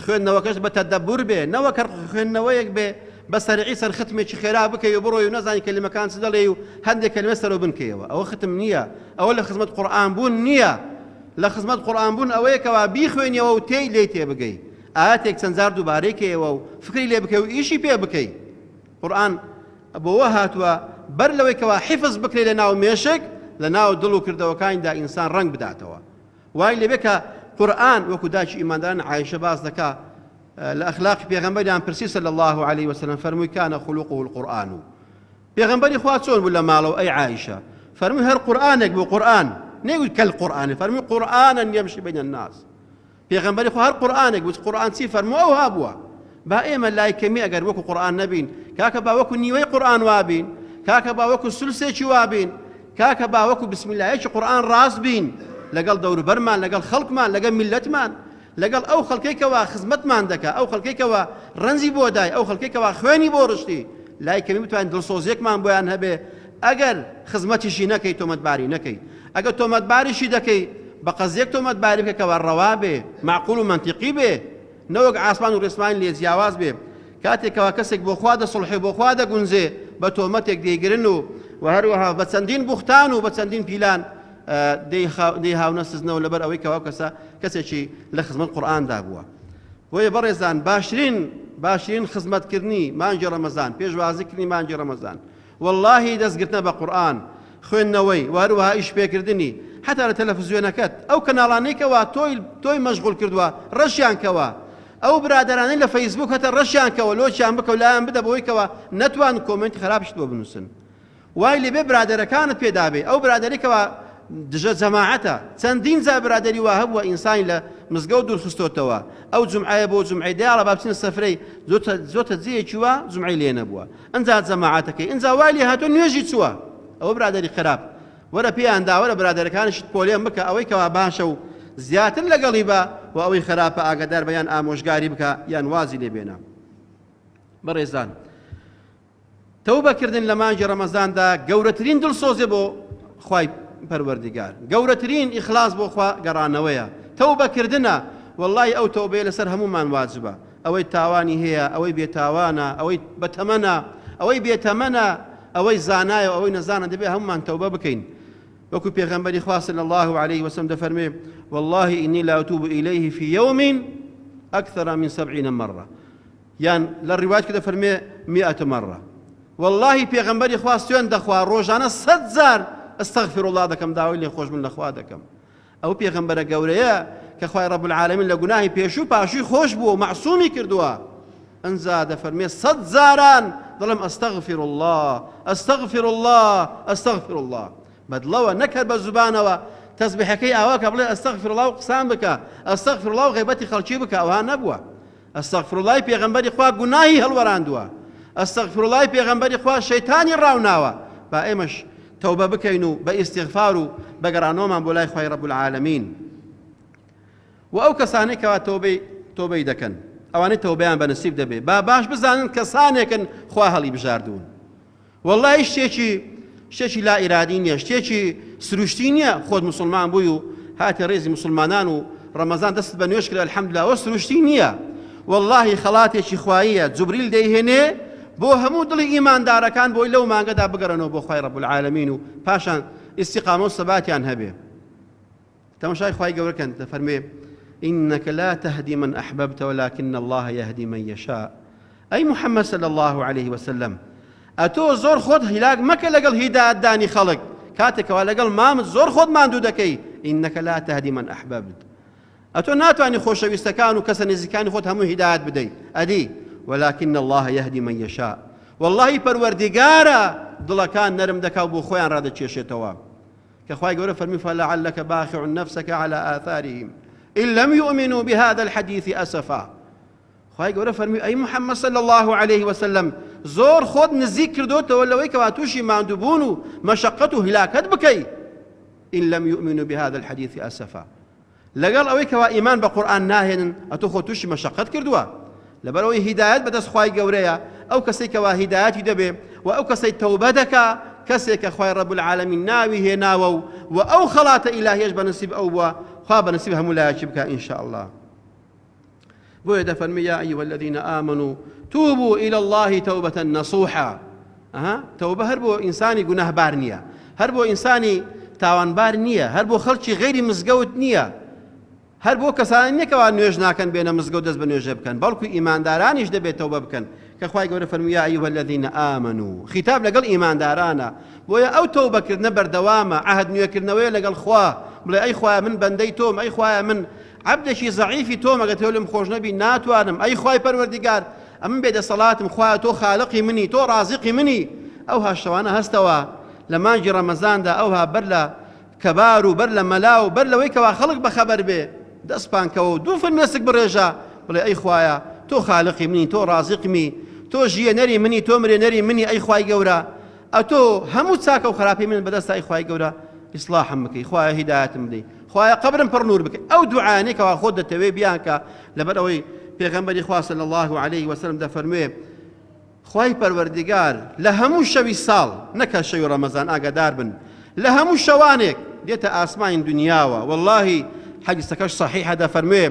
خوێندنەوەکەش بە تەدەبور بێ نەوەکە خوێندنەوەیەک بێ بە سەرعی سەر ختمێکی خێرا بکەی و بڕۆی و نەزانی کەلیمەکان چ دەڵێ و هەندێک کەلیمە سەرەوە بنکەیەوە ئەوە ختم نییە ئەوە لە خزمەت قورئان بوون نییە لە خزمەت قورئان بوون ئەوەیەکەوە بیخوێنیەوە و تێی لێی تێبگەی ئاەتێک چەند جار دووبارەیەکەوە و فکری لێ بکەی و ئیشی پێ بکەی قورئان بۆوە هاتووە بەر لەوەیکەوە حیفز بکرێ لە ناو مێشک لە ناو دڵ و کردەوەکانیدا ئینسان ڕەنگ بداتەوە وای لێبێ کە قورئان وەکو داچی ئیمانداران عایشە باس دەکا لأخلاق پیغمبریان پرسی صلی الله عليه وسلم فرمووی کان خلقه القرآن پیغمبری خوا چۆن بوو لە ماڵەوە ئەی عایشە فرمووی هەر قورئانێک بوو قورئان نەیگوت کەالقورئان فرمووی قورئانا يمشي بين الناس پیغمبری خوا هەر قورئانێک بوو قورئان چی فەرمووە ئەو هابووە با ئێمە لای کەمی ئەگەر وەکو قورئان نەبین کاکە با وەکو نیوەی قورئان وابین کاکە با وەکو سولسێکی وابین کاکە با وەکو بسم اللهیەکی قورئان ڕاست بین لەگەڵ دەوروبەرمان لەگەڵ خەڵکمان لەگەڵ میلەتمان لەگەڵ ئەو خەڵکێکەوە خزمەتمان دەکا ئەو خەڵکێکەوە ڕەنزی بۆ دای ئەو خەڵکێکەوە خوێنی بۆ ڕشتی لای کەمی بتوانین دڵسۆزیەکمان بۆیان هەبێ ئەگەر خزمەتیشی نەکەی تۆمەتباری نەکەی ئەگەر تۆمەتباریشی دەکەی بە قەزیەک تۆمەتباری بکەکەوە ڕەوا بێ معقول و منطقی بێ نەوەک ئاسمان و ڕێسمان لێ جیاواز بێ کاتێکەوە کەسێک بۆ خوا دەسڵحێ بۆ خوا دەگونجێ بە تۆمەتێک دەیگرن و هەروەها بە چەندین بوختان و بە چەندین پیلان دەی هاونە سزنەوە لەبەر ئەوەی کەوا کەسێکی لە خزمەت قورئاندا بووە بۆیە بەڕێزان باشترین خزمەتکردنی مانگی ڕەمەزان پێشوازیکردنی مانگی ڕەمەزان واللهی دەستگرتنە بە قورئان خوێندنەوەی وهروەها ئیش پێکردنی حتا لە تەلەڤیزیۆنەکەت ئەو کەناڵانەی تۆی مەشغوڵ کردووە ڕەشیان کەوە ئەو برادرانەی لە فەیسبوک هەتا ڕەشیان کەوە لۆچیان بکە و لایان بدە بەوەی کەوە نەتوان کۆمنتی خراپشت بۆ بنووسن وای لێبێ برادەرەکانت پێدابێ ئەو برادەری کەوە دژە جەماعەتە چەندین جا برادەری وا هەبووە ئینسانی لە مزگەوت دوورخستۆتەوە ئەو جومعەیە بۆ جومعەی دیاڵە با بچینە سەفرەی زۆتە جێیەکی وا جومعەی لێ نەبووە ئەنجا جەماعەتەکەی ئەنجا وای لێ هاتۆ نوێژی چووە ئەوە برادەری خراپ وەرە پێیان دا وەرە برادەرەکانشت پۆلێن بکە ئەوەی کەوا باشە و زیاتر لەگەڵی بە و ئەوەی خراپە ئاگادار بە یان ئامۆژگاری بکە یان وازی لێ بێنە بەڕێزان تەوبەکردن لە مانگی ڕەمەزاندا گەورەترین دڵسۆزێ بۆ خوای پەروەردیگار گەورەترین ئیخلاص بۆ خوا گەڕانەوەیە تەوبەکردنە واللهی ئەو تەوبەیە لەسەر هەمومان واجبە ئەوەی تاوانی هەیە ئەوەی بێتاوانە ئەوەی بەتەمەنە ئەوەی بێتەمەنە ئەوەی زانایە ئەوەی نەزانە دەبێت هەمومان تەوبە بکەین وەکو پێغەمبەری خوا صلی الله عليه وسلم دەفەرمێ والله إني لا أتوب إليه في يوم أكثر من 70 مرة یان لە ڕیوایەت کە دەفەرمێ 100 مرة والله پێغەمبەری خوا سوێن دەخوا ڕۆژانە 100 جار ئەستەغفر الله دەکەم داوای لێ خۆش من لە خوا دەکەم ئەو پێغەمبەرە گەورەیە کە خوای رب العالمین لە گوناهی پێشوو پاشووی خۆش بووە و معسوومی کردووە ئەنجا دەفەرمێ 100 جاران دڵم ئەستەغفر الله ئەستەغفر الله ئەستەغفر الله بەدڵەوە نەکرد بە زوبانەوە تەسبیحەکەی ئاوا کە بڵێ ئەستەغفر الله و قسان بکە ئەستەغفر الله و غیبەتی خەڵکی بکە ئەوها نەبووە ئەستەغفر الله پێغەمبەری خوا گوناهی هەڵوەراندووە ئەستەغفر الله پێغەمبەری خوا شەیتانی ڕاوناوە با ئێمەش تەوبە بکەین و بە ئیستیغفار و بەگەڕانەوەمان بۆ لای خوای رب العالمین و ئەو کەسانەی کەوا تۆبەی دەکەن ئەوانەی تەوبەیان بەنسیب دەبێ با باش بزانن کەسانێکن خوا هەڵی بژاردوون والله شتێکی لا ئیرادی نییە شتێکی سروشتی نییە خۆت موسڵمان بووی و هاتە ڕێزی موسڵمانان و ڕەمەزان دەست بە نوێش کرد الحەمدولله ئەوە سروشتی نییە والله خەڵاتێکی خواییە جوبریل دەیهێنێ بۆ هەموو دڵی ئیماندارەکان بۆی لەو مانگەدا بگەڕنەوە بۆ خوای رب العالمین و پاشان ئیستیقامە و سەباتیان هەبێ تەماشای خوای گەورەکەن دەفەرمێ إنك لا تهدي من أحببت ولكن الله يهدي من يشاء أي محمد صلى الله عليه وسلم أتو زور خود هلاك مكة لقل هداية داني خلق كاتك ولقل مامت زور خود ما عنده دكي إنك لا تهدي من أحببت أتو ناتواني خوش ويستكان وكسن زكاني خود همو هداية بدي أدي ولكن الله يهدي من يشاء والله پروردگارا دڵەکان نەرم دەکا و بۆ خۆیان ڕادەکێشێتەوە کە خوای گەورە فەرمی فلعلك باخع نفسك على آثارهم إن لم يؤمنوا بهذا الحديث أسفا خوای گەورە فەرمی ئەی محەممەد صلی الله عليه وسلم زۆر خۆت نزیک کردوتەوە لەوەی کەوا تووشی ماندووبوون و مەشەقەت و هیلاکەت بکەی إن لم يؤمنوا بهذا الحديث أسفا لەگەڵ ئەوەی کەوا ئیمان بە قورئان ناهێنن ئەتۆ خۆ تووشی مەشەقەت کردووە لەبەرەوەی هیدایەت بەدەست خوای گەورەیە ئەو کەسێک کەوا هیدایەتی دەبێ و ئەو کەسەی تەوبە دەکا کەسێک کە خوای رب العالمین ناوی هێناوە و ئەو خەڵاتە ئیلاهیەش بەنسیب ئەو بووە خوا بەنسیب هەموو لایەکی بکە ئین شاء الله بۆیە دەفەرمی یا ئەیها الذین آمنوا توبوا إلى الله توبة نصوحا تەوبە هەر بۆ ئینسانی گوناهبار نییە هەر بۆ ئینسانی تاوانبار نییە هەر بۆ خەڵکی غەیری مزگەوت نییە هەر بۆ کەسانی نێکەوە نوێژ ناکەن بێنە مزگەوت دەست بە نوێژە بکەن بەڵکو ئیماندارانیش دەبێت تەوبە بکەن کە خوای گەورە فەرمووی یا ئەیها الذین آمنوا خیتاب لەگەڵ ئیماندارانە بۆیە ئەو تەوبەکردنە بەردەوامە عەهد نوێکردنەوەیە لەگەڵ خوا بڵێ ئەی خوایە من بەندەی تۆم ئەی خوایە من عەبدێکی زەعیفی تۆم ئەگەر تۆ لێم خۆش نەبی ناتوانم ئەی خوای پەروەردیگار ئەمن بێدەسەڵاتم خوایە تۆ خالقی منی تۆ رازقی منی ئەوها شەوانە هەستەوە لە مانگی ڕەمەزاندا ئەوها بەر لە کەبار و بەر لە مەلا و بەر لەوەی کەوا خەڵک بەخەبەر بێ دەستپانکەوە و دوو فرمێسک بڕێژە بڵێ ئەی خوایە تۆ خالقی منی تۆ رازقمی تۆ ژیەنەری منی تۆ مرێنەری منی ئەی خوای گەورە ئەتۆ هەموو چاکە و خراپی من بەدەستە ئەی خوای گەورە ئیسلاحم بکەی خوایە هیدایەتم بدەی خوایە قەبرم پڕ نور بکەی ئەو دوعانێکەوە خۆت دەتەوێ بیانکە لەبەر ئەوەی پێغەمبەری خوا صلی الله عليه وسلم دەفەرموێ خوای پەروەردیگار لە هەموو شەوی ساڵ نەکە شەوی ڕەمەزان ئاگادار بن لە هەموو شەوانێک دێتە ئاسمانی دنیاوە واللهی حەدیثەکەش صحیحە دەفەرموێ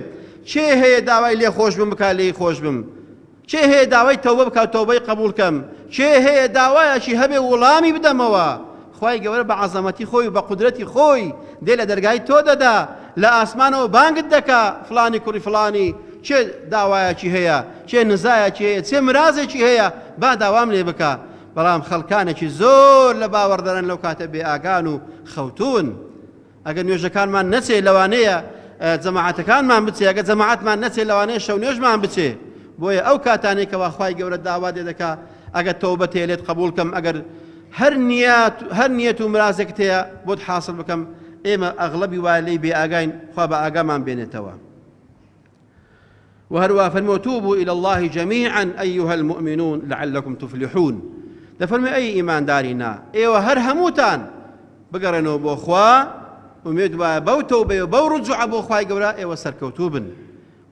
چێ هەیە داوای لێ خۆش بم بکا لێی خۆش بم چێ هەیە داوای تەوبە بکات تەوبەی قبول کەم چێ هەیە داوایەکی هەبێ وڵامی بدەمەوە خوای گەورە بە عەزەمەتی خۆی و بە قودرەتی خۆی دێ لە دەرگای تۆ دەدا لە ئاسمانەوە بانگت دەکا فڵانی کوڕی فڵانی چێ داوایەکی هەیە چێ نزایەکی هەیە چێ مرازێکی هەیە با داوام لێ بکە بەڵام خەڵکانێکی زۆر لە باوەڕدەرن لەو کاتە بێ ئاگان و خەوتون ئەگەر نوێژەکانمان نەچێ لەوانەیە جەماعەتەکانمان بچێ ئەگەر جەماعەتمان نەچێ لەوانەیە شەو نوێژمان بچێ بۆیە ئەو کاتانێک کەوا خوای گەورە داوا دێ دەکا ئەگەر تەوبە تێلێت قبول کەم ئەگەر هەر نیەت و مرازێکت هەیە بۆت حاصل بکەم ئێمە ئەغڵەبی وایە لێی بێ ئاگاین خوا بە ئاگامان بێنێتەوە وهروها فرموا توبوا إلى الله جميعا أيها المؤمنون لعلكم تفلحون دفرمي أي إيمان دارنا إيوه هر هموتان بقرنوا بأخوا وميد بو توبة وبو رجوع بأخوا يقولا إيوه سركوتوبن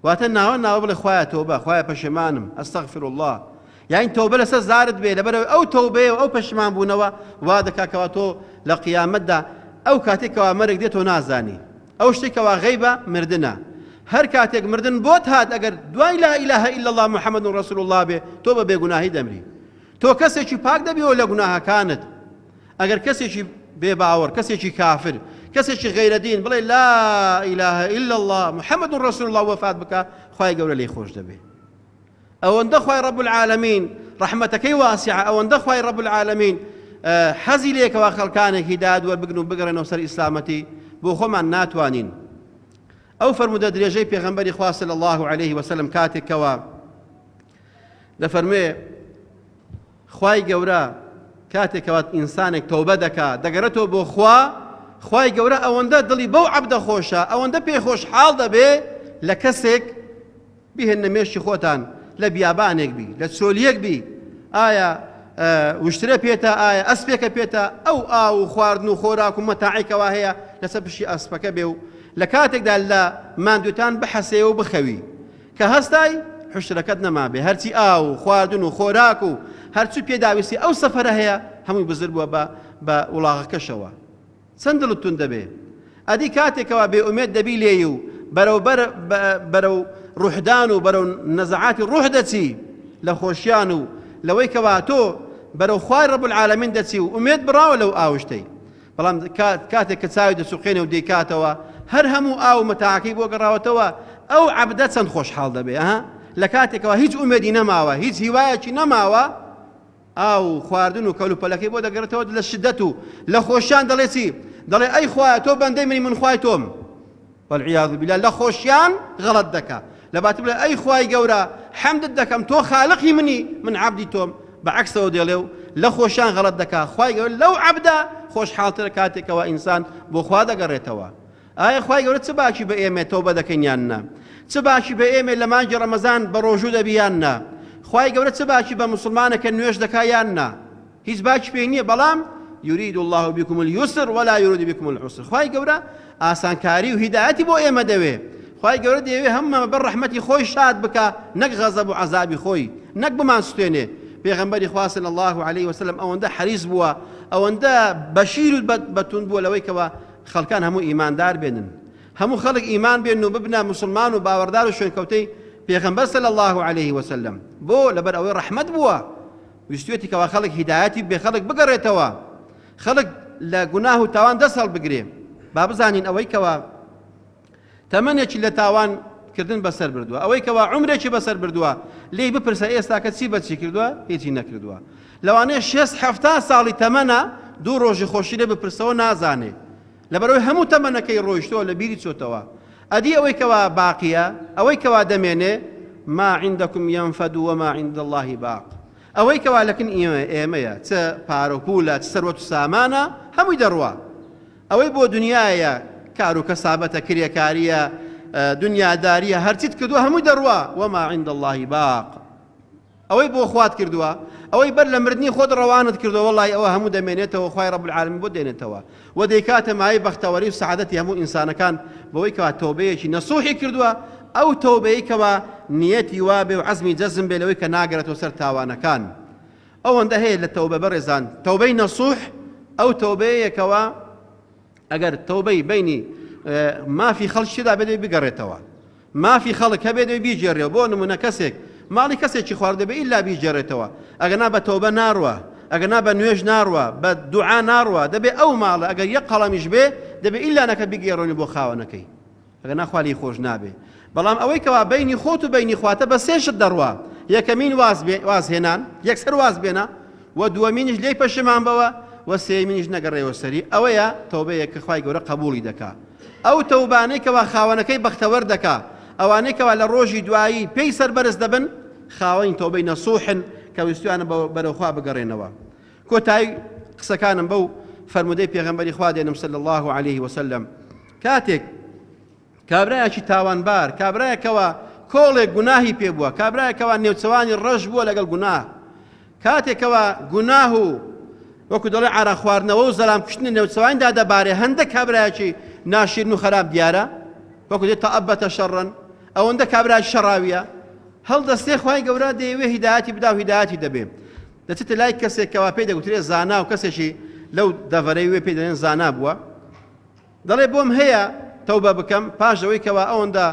واتنا وبل إخوايا توبة إخوايا بشمانم أستغفر الله يعني توبة لسا زارد بيه لبرو أو توبة أو بشمان بونوا وادكا كواتو لقيامت دا أو كاتيك وامرك ديتو نازاني أو شتيك وغيبة مردنا هر کاتێک مردن بۆت هات ئەگەر دوای لا إله إلا الله محمد رسول الله بێ تۆ بە بێگوناهی دەمری تۆ کەسێکی پاک دەبیەوە لە گوناهەکانت ئەگەر کەسێکی بێباوەڕ کەسێکی کافر کەسێکی غەیرەدین بڵێ لا إله إلا الله محمد رسول الله وفات بکە خوای گەورە لێی خۆش دەبێ ئەوەندە خوای رب العالمین ڕەحمەتەکەی واسعە ئەوەندە خوای رب العالمین حەزی لێکەوە خەڵکانێک هیدایەت وەربگرن و بگەڕێنەوە سەر ئیسلامەتی بۆ خۆمان ناتوانین ئەو فەرموودە درێژەی پێغەمبەری خوا صلی الله عليه وسلم کاتێکەوە دەفەرمێ خوای گەورە کاتێکەوە ئینسانێک تەوبە دەکات دەگەڕێتەوە بۆ خوای گەورە ئەوەندە دڵی بەو عەبدە خۆشە ئەوەندە پێخۆشحاڵ دەبێ لە کەسێک بیهێنە مێشتی خۆتان لە بیابانێک بی لە چۆلیەک بی ئایا وشترە پێتە ئایا ئەسپێکە پێتە ئەو ئاو و خواردن و خۆراک و مەتاعیکەوە هەیە لەسەر پشتی ئەسپەکە بێ و لە کاتێکدا لە ماندووتان بحەسێ و بخەوی کە هەستای حشرەکەت نەما بێ هەرچی ئاو و خواردن و خۆراک و هەرچوو پێداویستی ئەو سەفەرە هەیە هەمووی بزر بووە بە وڵاغەکەشەوە چەند دڵت تون دەبێ ئەدی کاتێکەوە بێئومێد دەبی لێی و بەرەو ڕوحدان و بەرەو نەزەعاتی ڕوح دەچی لە خۆشیان و لەوەی کەوا تۆ بەرەو خوای رب العالمین دەچی و ئومێد بڕاوە لەو ئاوشتەی بەڵام کاتێک کە چاوی دەسوقێنێ و دەیکاتەوە هەر هەموو ئاو مەتاعەکەی بۆ گەڕاوەتەوە ئەو عەبدە چەند خۆشحاڵ دەبێ لە کاتێکەوە هیچ ئومێدی نەماوە هیچ هیوایەکی نەماوە ئاو خواردن و کەلوپەلەکەی بۆ دەگەڕێتەوە لە شدەت و لە خۆشیان دەڵێ چی دەڵێ ئەی خوایە تۆ بەندەی منی من خوای تۆم والعیاذ بالله لە خۆشیان غەڵەت دەکا لەباتە بڵێ ئەی خوای گەورە حەمدت دەکەم تۆ خالقی منی من عەبدی تۆم بەعەکسەوە دێڵێ و لە خۆشیان غەڵەت دەکا خوای گەورە لەو عەبدە خۆشحاڵترە کاتێکەوە ئینسان بۆ خوا دەگەڕێتەوە ئایا خوای گەورە چ باشی بە ئێمە تەوبە دەکەین یان نا چ باشی بە ئێمە لە مانگی ڕەمەزان بە ڕۆژوو دەبی یان نا خوای گەورە چ باشی بە موسڵمانەکە نوێژ دەکا یان نا هیچ باکی پێی نییە بەڵام يريد الله بكم اليسر ولا يريد بكم العسر خوای گەورە ئاسانکاری و هیدایەتی بۆ ئێمە دەوێ خوای گەورە دەیەوێ هەممە بەر ڕەحمەتی خۆی شاد بکە نەک غەزەب و عەزابی خۆی نەک بمان سوێنێ پێغەمبەری خوا صلی الله عليه وسلم ئەوەندە حەریص بووە ئەوەندە بەشیر و بەتون بووە لەوەی کەوە خەڵکان هەموو ئیماندار بێنن هەموو خەڵک ئیمان بێن و ببنە مسلمان و باوەڕدار و شوێنکەوتەی پێغەمبەر صلی الله عليه وسلم بۆ لەبەر ئەوەی ڕەحمەت بووە ویستوێتی کەوا خەڵک هیدایەتی بێ خەڵک بگەڕێتەوە خەڵک لە گوناه و تاوان دەست هەڵبگرێ با بزانین ئەوەی کەوا تەمەنێکی لە تاوانکردن بەسەر بردووە ئەوەی کەوا عومرێکی بەسەر بردووە لێی بپرسە ئێستا کە چی بەچی کردووە هیچی نەکردووە لەوانەیە 60-70 ساڵی تەمەنە دوو ڕۆژی خۆشی لێ بپرسەوە نازانێ لەبەرەوەی هەموو تەمەنەکەی ڕۆیشتەوە لە بیری چۆتەوە ئەدی ئەوەی کەوا باقیە ئەوەی کەوا دەمێنێ ما عندكم ينفد وما عند الله باق ئەوەی کەوا لەکن ئێمەیە چ پارە و پولە چ سەروەت و سامانە هەمووی دەڕوا ئەوەی بۆ دنیایە کار و کەسابەتە کرێکاریە دنیاداریە هەرچیت کردووە هەمووی دەڕوا وما عند الله باق ئەوەی بۆ خوات کردووە ئەوەی بەر لە مردنی خۆت ڕەوانت کردووە وەڵی ئەوە هەموو دەمێنێتەوە خوای رب العالمین بۆ دێنێتەوە و دەیکاتە مای بەختەوەری و سەعادەتی هەموو ئینسانەکان بەوەی کەوا تەوبەیەکی نەسوحی کردووە ئەو تەوبەیە کەوا نیەتی وابێ و عەزمی جەزم بێ لەوەی کە ناگەرێتەوە سەر تاوانەکان ئەوەندە هەیە لە تەوبە بەڕێزان تەوبەی نەسوح ئەو تەوبەیەکەوە ئەگەر تەوبەی بینی مافی خەڵکیدا بێت بگەڕێتەوە مافی خەڵک هەبێت بیجێڕێەوە بۆ نمونە کەسێک ماڵی کەسێکی خواردە بێ ئیلا بیجێڕێتەوە ئەگەنا بە تەوبە ناڕوە ئەگەنا بە نوێژ ناڕوە بە دوعا ناڕوە دەبێ ئەو ماڵە ئەگەر یەک قەڵەمیش بێ دەبێ ئیلا نەکە بگێڕۆنی بۆ خاوەنەکەی ئەگەر ناخوا لێی خۆش نابێ. بەڵام ئەوەی کەوا بینی خۆت و بینی خواتە بە سێشت دەڕوا، یەکەمین واز هێنان یەکسەر واز بێنە، و دووەمینیش لێی پەشیمان بەوە، و سێمینیش نەگەڕێەوە سەری. ئەوەیە تەوبەیە کە خوای گەورە قبوڵی دەکا. ئەو تەوبانەی کەوا خاوەنەکەی بەختەوەر دەکا، ئەوانەی کەوا لە ڕۆژی دوایی پێی سەربەرز دەبن، خاوەنی تەوبەی نەسوحن کە ویستویانە بەرەوخوا بگەڕێنەوە. کۆتایی قسەکانم بەو فەرمودەی پێغەمبەری خوا دێنم صلی الله عليه وسلم. کاتێک کابرایەکی تاوانبار، کابرایەکەوە کۆڵێک گوناهی پێ بووە، کابرایەکەوە نێوچەوانی ڕەش بووە لەگەڵ گوناه، کاتێکەوە گوناه و وەکو دەڵێ عارە خواردنەوە و زەلام کوشتنی نێوچەوانیدا دەبارێ، هەندێک کابرایەکی ناشرین و خراپ دیارە، وەکو دێت تەعەبەتە شەڕەن، ئەوەندە کابرایەکی شەڕاویە، هەڵدەستێ خوای گەورە دەیەوێ هیدایەتی بدا و هیدایەتی دەبێ. دەچێتە لای کەسێکەوە پێی دەگوترێ زانا و کەسێکی لەو دەڤەرەی وێ پێی دەڵێن زانا بووە، دەڵێ بۆم هەیە تەوبە بکەم پاش ئەوەی کەوا ئەوەندە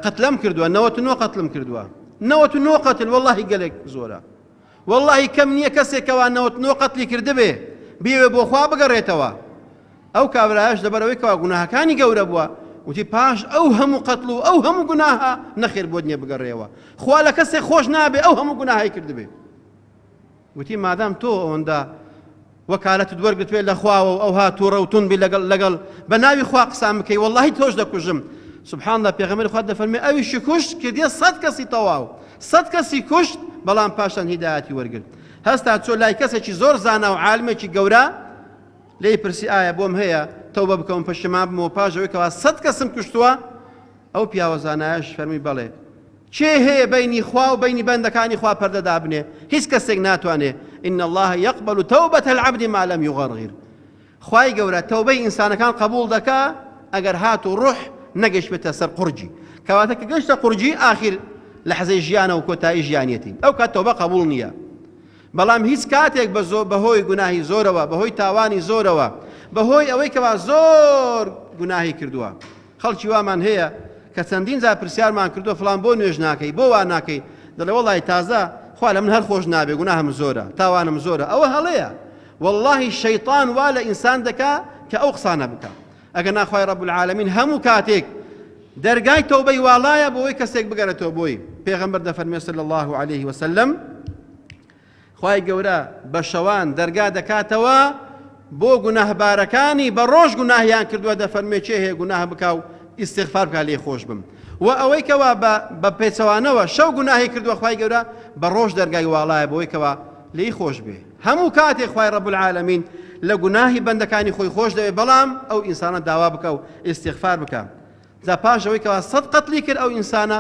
قەتلەم کردووە، 99 قەتلم کردووە. 99 قەتل وەڵڵاهی گەلێک زۆرە، وەڵڵاهی کەم نییە کەسێکەوە 99 قەتلی کردبێ بێوێ بۆ خوا بگەڕێتەوە. ئەو کابرایەش لەبەرەوەی کەوا گوناهەکانی گەورە بووە، وتی پاش ئەو هەموو قەتل و ئەو هەموو گوناهە نەخێر بۆ نییە بگەڕێەوە، خوا لە کەسێک خۆش نابێ ئەو هەموو گوناهی کردبێ. وتی مادام تۆ ئەوەندە وەکالەتت وەرگتوێ لە خواوە و ئەو هاتووڕە و تونبی لەگەڵ بە ناوی خوا قسام بکەی، وەڵڵاهی تۆش دەکوژم. سبحان الله، پێغەمبەری خوا دەفەرمێ ئەویشی کوشت کردیە 100 کەسی تەواو، 100 کەسی کوشت، بەڵام پاشان هیدایەتی وەرگرت. هەستا چۆ لای کەسێکی زۆر زانا و عالمێکی گەورە لێی پرسی ئایا بۆم هەیە تەوبە بکەم پەشیمان بمەوە پاش ئەوەی کەوا 100 کەسم کوشتووە؟ ئەو پیاوە زانایەش فەرمی بەڵێ چێ هەیە بینی خوا و بینی بەندەکانی خوا پەردە دابنێ؟ هیچ کەسێک ناتوانێ. إن الله يقبل توبة العبد ما لم يغرغر. خوای گەورە تەوبەی ئینسانەکان قبول دەکا ئەگەر هات و ڕوح نەگەشت بێتە سەر قورجی، کەواتە کە گەشتە قورجی ئاخیر لە حەزەی ژیانە و کۆتایی ژیانیەتی، ئەو کات تەوبە قبول نییە. بەڵام هیچ کاتێک بەهۆی گوناهی زۆرەوە، بەهۆی تاوانی زۆرەوە، بەهۆی ئەوەی کەوا زۆر گوناهی کردووە، خەڵکی وامان هەیە کە چەندین جار پرسیارمان کردووە فڵان بۆ نوێژ ناکەی، بۆ وا ناکەی، دەڵێ وەڵڵاهی تازە خوا لە من هەر خۆش نابێ، گوناهم زۆرە، تاوانم زۆرە. ئەوە هەڵەیە، وەڵڵاهی شەیطان وا لە ئینسان دەکا کە ئەو قسانە بکە. ئەگەر ناخوای رەب العالەمین هەموو کاتێک دەرگای تەوبەی واڵایە بۆی کەسێک بگەرێتەوە بۆی. پێغەمبەر دەفەرمێ صلی الله عليه وسلم خوای گەورە بە شەوان دەرگا دەکاتەوە بۆ گوناهبارەکانی بە ڕۆژ گوناهیان کردووە، دەفەرمێ چێ هەیە گوناه بکا و ئیستیغفار بکا لێ خۆش بم. و ئەوەی کەوا بە پێچەوانەوە شەو گوناهی کردووە خوای گەورە بە ڕۆژ دەرگای واڵایە بۆی کەوا لێی خۆش بێ. هەموو کاتێک خوای رەب العالەمین لە گوناهی بەندەکانی خۆی خۆش دەوێ، بەڵام ئەو ئینسانە داوا بکە و ئیستیغفار بکە. جا پاش ئەوەی کەوا 100 قەتلی کرد ئەو ئینسانە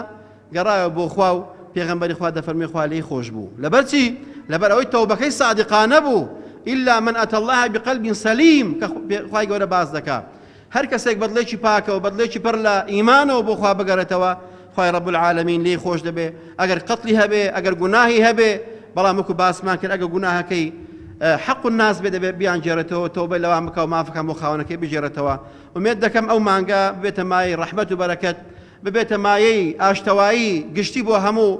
گەڕایەوە بۆ خوا و پێغەمبەری خوا دەفەرمێ خوا لێی خۆش بوو. لەبەر چی؟ لەبەر ئەوەی تەوبەکەی صادقانە بوو. إلا من أتى الله بقلب سليم کە خوای گەورە باز دەکا. هەر کەسێک بەدڵێکی پاکە و بەدڵێکی پڕ لە ئیمانەوە بۆ خوا بگەڕێتەوە، خوای رەب العالەمین لێی خۆش دەبێ. ئەگەر قەتلی هەبێ، ئەگەر گوناهی هەبێ، بەڵام وەکو باسمان کرد ئەگەر گوناهەکەی حق الناس بێ دەبێ بیانجێڕێتەوە، تەوبەی لەوان بکە و مافەکان بۆ خاوەنەکەی بجێڕێتەوە. ومێد دەکەم ئەو مانگە ببێتە مایەی ڕەحمەت و بەرەکەت، ببێتە مایەی ئاشتەوایی گشتی بۆ هەموو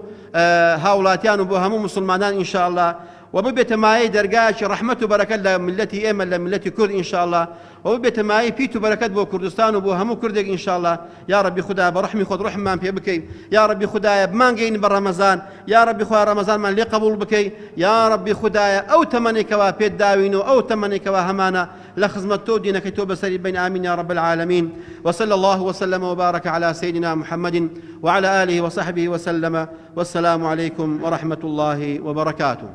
هاوڵاتیان و بۆ هەموو مسلمانان ئینشاءالله، وببێتە مایەی دەرگایەکی ڕەحمەت و بەرەکەت لە ملەتی ئێمە، لە ملەتی کورد ئینشاءالله، وببێتە مایەی پیت و بەرەکەت بۆ کوردستان و بۆ هەموو کوردێک ئینشاءالله. یا رەبی خودایە بە ڕەحمی خۆت ڕەحممان پێ بکەی، یا رەبی خودایە بمانگەین بە ڕەمەزان، یا رەبی خوا ڕەمەزانمان لێ قبول بکەی، یا رەبی خودایە ئەو تەمەنێکەوە پێت داوین و ئەو تەمەنێکەوە هەمانە لە خزمەت تۆ دینەکەی تۆ بەسەری بین. آمین یا رب العالمین. وصلى الله وسلم وبارك على سيدنا محمد وعلى آله وصحبه وسلم، والسلام عليكم ورحمة الله وبركاته.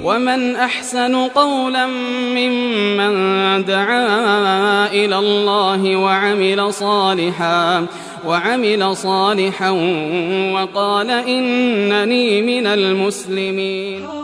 ومن أحسن قولا ممن دعا إلى الله وعمل صالحا وقال إنني من المسلمين.